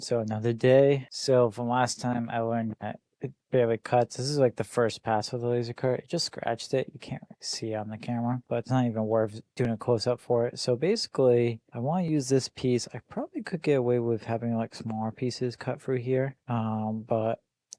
So another day. So from last time I learned that it barely cuts. This is like the first pass with the laser cut. It just scratched it. You can't really see on the camera, but it's not even worth doing a close up for it. So basically I want to use this piece. I probably could get away with having like smaller pieces cut through here. But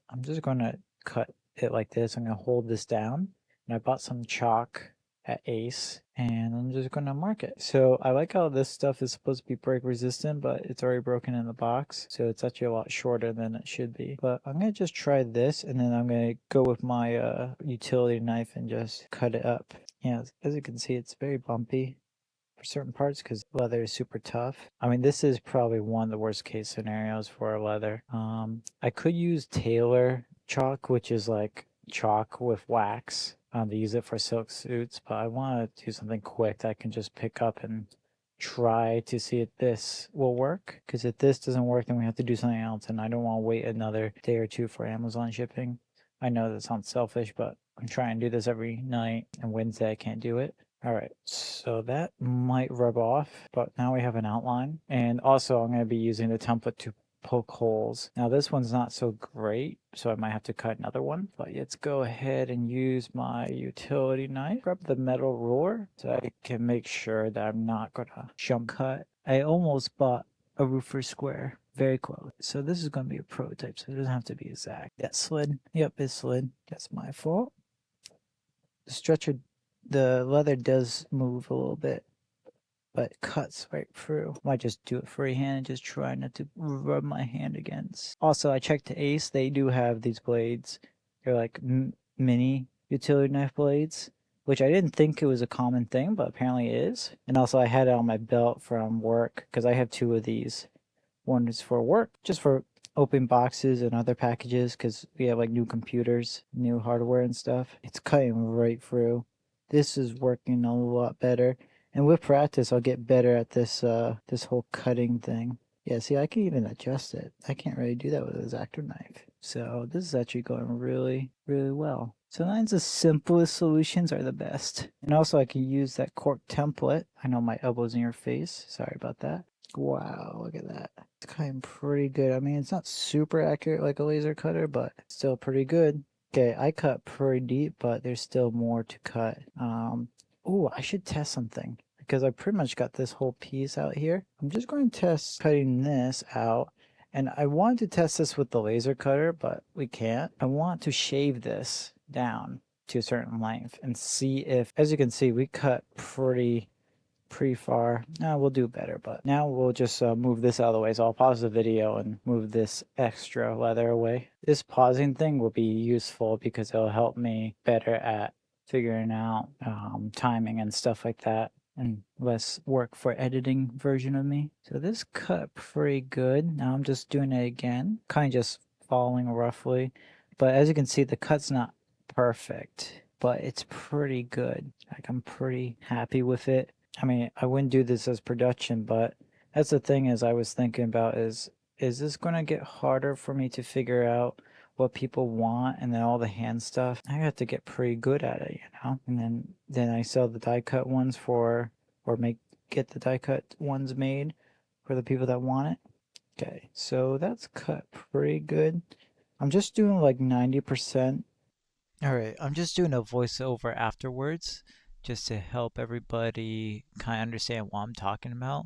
I'm just going to cut it like this. I'm going to hold this down, and I bought some chalk at Ace, and I'm just gonna mark it. So I like how this stuff is supposed to be break resistant, but it's already broken in the box, so it's actually a lot shorter than it should be. But I'm gonna just try this, and then I'm gonna go with my utility knife and just cut it up. Yeah, as you can see, it's very bumpy for certain parts because leather is super tough. I mean, this is probably one of the worst case scenarios for leather. I could use Tailor chalk, which is like chalk with wax. They use it for silk suits, but I want to do something quick that I can just pick up and try to see if this will work. Because if this doesn't work, then we have to do something else, and I don't want to wait another day or two for Amazon shipping. I know that sounds selfish, but I'm trying to do this every night, and Wednesday I can't do it. All right, so that might rub off, but now we have an outline. And also I'm going to be using the template to poke holes. Now this one's not so great, so I might have to cut another one. But let's go ahead and use my utility knife. Grab the metal ruler so I can make sure that I'm not gonna jump cut. I almost bought a roofer square. Very close. So this is going to be a prototype, so it doesn't have to be exact. That slid. Yep, it slid. That's my fault. The stretcher, the leather does move a little bit, but it cuts right through. Might just do it freehand and just try not to rub my hand against. Also, I checked Ace. They do have these blades. They're like mini utility knife blades, which I didn't think it was a common thing, but apparently it is. And also, I had it on my belt from work because I have two of these. One is for work, just for open boxes and other packages because we have like new computers, new hardware and stuff. It's cutting right through. This is working a lot better. And with practice, I'll get better at this whole cutting thing. Yeah, see, I can even adjust it. I can't really do that with a X-Acto knife. So this is actually going really, really well. Sometimes the simplest solutions are the best. And also I can use that cork template. I know my elbow's in your face. Sorry about that. Wow, look at that. It's cutting pretty good. I mean, it's not super accurate like a laser cutter, but still pretty good. Okay, I cut pretty deep, but there's still more to cut. Oh, I should test something because I pretty much got this whole piece out here. I'm just going to test cutting this out. And I wanted to test this with the laser cutter, but we can't. I want to shave this down to a certain length and see if, as you can see, we cut pretty far. We'll do better, but now we'll just move this out of the way. So I'll pause the video and move this extra leather away. This pausing thing will be useful because it'll help me better at figuring out timing and stuff like that, and less work for editing version of me. So this cut pretty good. Now I'm just doing it again, kind of just following roughly. But as you can see, the cut's not perfect, but it's pretty good. Like, I'm pretty happy with it. I mean, I wouldn't do this as production, but that's the thing is I was thinking about is this going to get harder for me to figure out what people want, and then all the hand stuff? I have to get pretty good at it, you know? And then I sell the die cut ones for, or get the die cut ones made for the people that want it. Okay, so that's cut pretty good. I'm just doing like 90%. All right, I'm just doing a voiceover afterwards just to help everybody kind of understand what I'm talking about.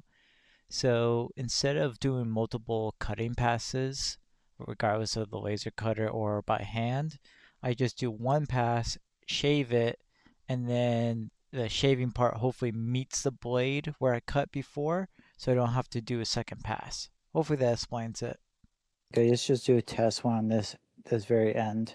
So instead of doing multiple cutting passes, regardless of the laser cutter or by hand, I just do one pass, shave it, and then the shaving part hopefully meets the blade where I cut before, so I don't have to do a second pass. Hopefully that explains it. Okay, let's just do a test one on this very end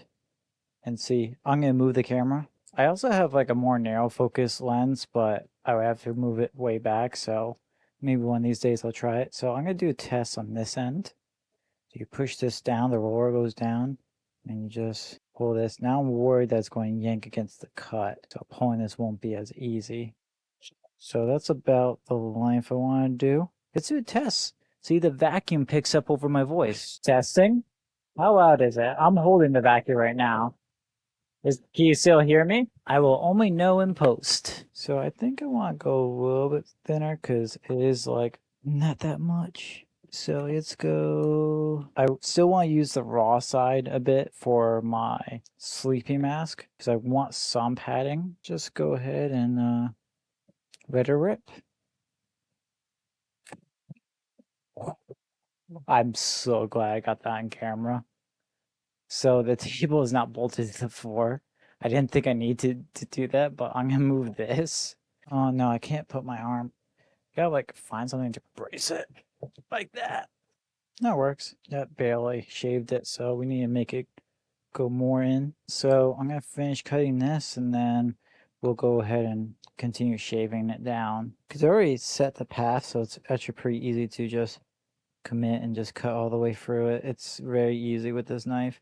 and see. I'm gonna move the camera. I also have like a more narrow focus lens, but I would have to move it way back, so maybe one of these days I'll try it. So I'm gonna do a test on this end. So you push this down, the roller goes down, and you just pull this. Now I'm worried that it's going to yank against the cut, so pulling this won't be as easy. So that's about the length I want to do. Let's do a test. See, the vacuum picks up over my voice. Testing. How loud is it? I'm holding the vacuum right now. Can you still hear me? I will only know in post. So I think I want to go a little bit thinner because it is like not that much. So let's go. I still want to use the raw side a bit for my sleeping mask because I want some padding. Just go ahead and let it rip. I'm so glad I got that on camera. So the table is not bolted to the floor. I didn't think I needed to do that, but I'm gonna move this. Oh no, I can't put my arm. Gotta like find something to brace it like that. That works. That barely shaved it, so we need to make it go more in. So I'm gonna finish cutting this and then we'll go ahead and continue shaving it down. Because I already set the path, so it's actually pretty easy to just commit and just cut all the way through it. It's very easy with this knife.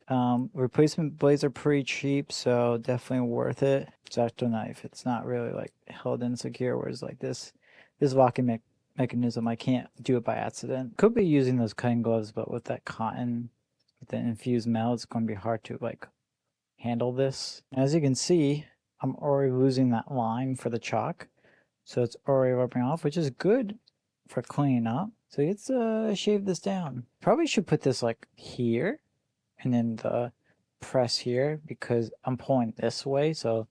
Replacement blades are pretty cheap, so definitely worth it. X-Acto knife, it's not really like held in secure, whereas like this locking mechanism, I can't do it by accident. Could be using those cutting gloves, but with that cotton, with the infused metal, it's going to be hard to like handle this. As you can see, I'm already losing that line for the chalk, so it's already rubbing off, which is good for cleaning up. So let's shave this down. Probably should put this like here and then the press here because I'm pulling this way, so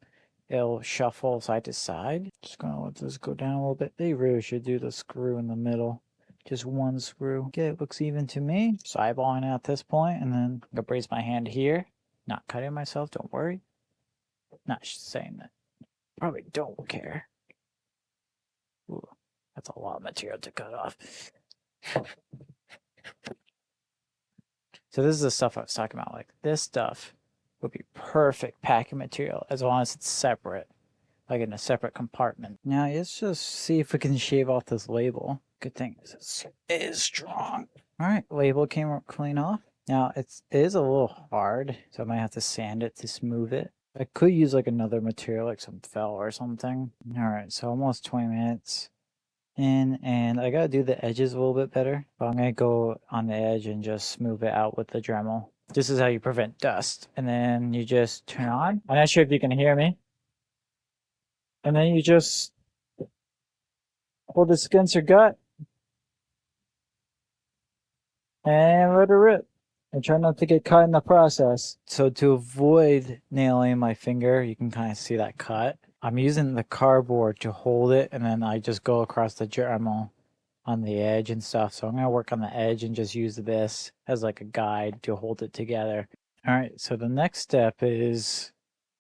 it'll shuffle side to side. Just gonna let this go down a little bit. They really should do the screw in the middle. Just one screw. Okay, it looks even to me. So eyeballing at this point, and then I'm gonna brace my hand here. Not cutting myself, don't worry. Not saying that. Probably don't care. Ooh, that's a lot of material to cut off. So this is the stuff I was talking about. Like this stuff would be perfect packing material as long as it's separate, like in a separate compartment. Now let's just see if we can shave off this label. Good thing it is strong. All right, label came clean off. Now it is a little hard, so I might have to sand it to smooth it. I could use like another material, like some felt or something. All right, so almost 20 minutes in, and I gotta do the edges a little bit better. But I'm gonna go on the edge and just smooth it out with the Dremel. This is how you prevent dust. And then you just turn on. I'm not sure if you can hear me. And then you just hold this against your gut and let it rip. And try not to get cut in the process. So to avoid nailing my finger, you can kind of see that cut. I'm using the cardboard to hold it, and then I just go across the Dremel on the edge and stuff. So I'm going to work on the edge and just use this as like a guide to hold it together. All right, so the next step is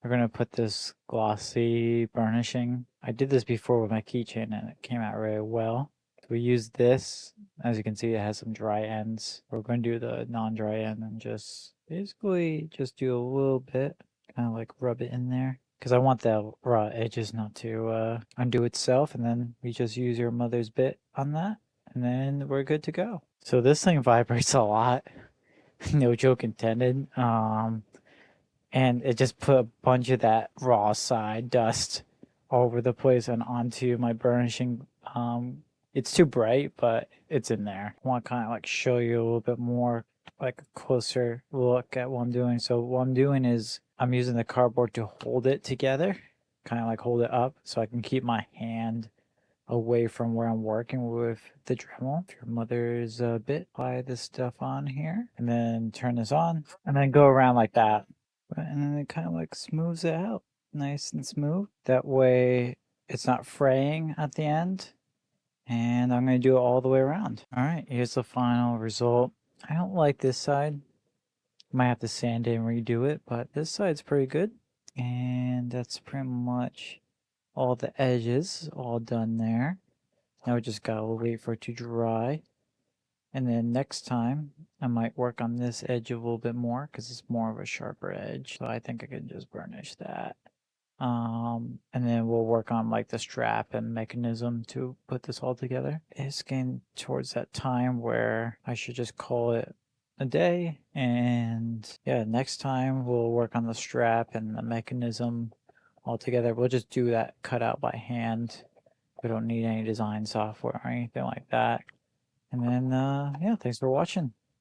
we're going to put this glossy burnishing. I did this before with my keychain and it came out really well. We use this. As you can see, it has some dry ends. We're going to do the non-dry end and just basically just do a little bit, kind of like rub it in there. Because I want the raw edges not to undo itself, and then we just use your mother's bit on that, and then we're good to go. So this thing vibrates a lot, no joke intended. And it just put a bunch of that raw side dust all over the place and onto my burnishing. It's too bright, but it's in there. I want to kind of like show you a little bit more, like a closer look at what I'm doing. So what I'm doing is I'm using the cardboard to hold it together, kind of like hold it up so I can keep my hand away from where I'm working with the Dremel. If your mother's a bit, apply this stuff on here and then turn this on and then go around like that. And then it kind of like smooths it out nice and smooth. That way it's not fraying at the end. And I'm going to do it all the way around. All right, here's the final result. I don't like this side. Might have to sand it and redo it, but this side's pretty good. And that's pretty much all the edges all done there. Now we just gotta wait for it to dry. And then next time, I might work on this edge a little bit more because it's more of a sharper edge. So I think I can just burnish that. And then we'll work on like the strap and mechanism to put this all together. It's getting towards that time where I should just call it a day. And yeah, next time we'll work on the strap and the mechanism all together. We'll just do that cut out by hand. We don't need any design software or anything like that. And then, yeah, thanks for watching.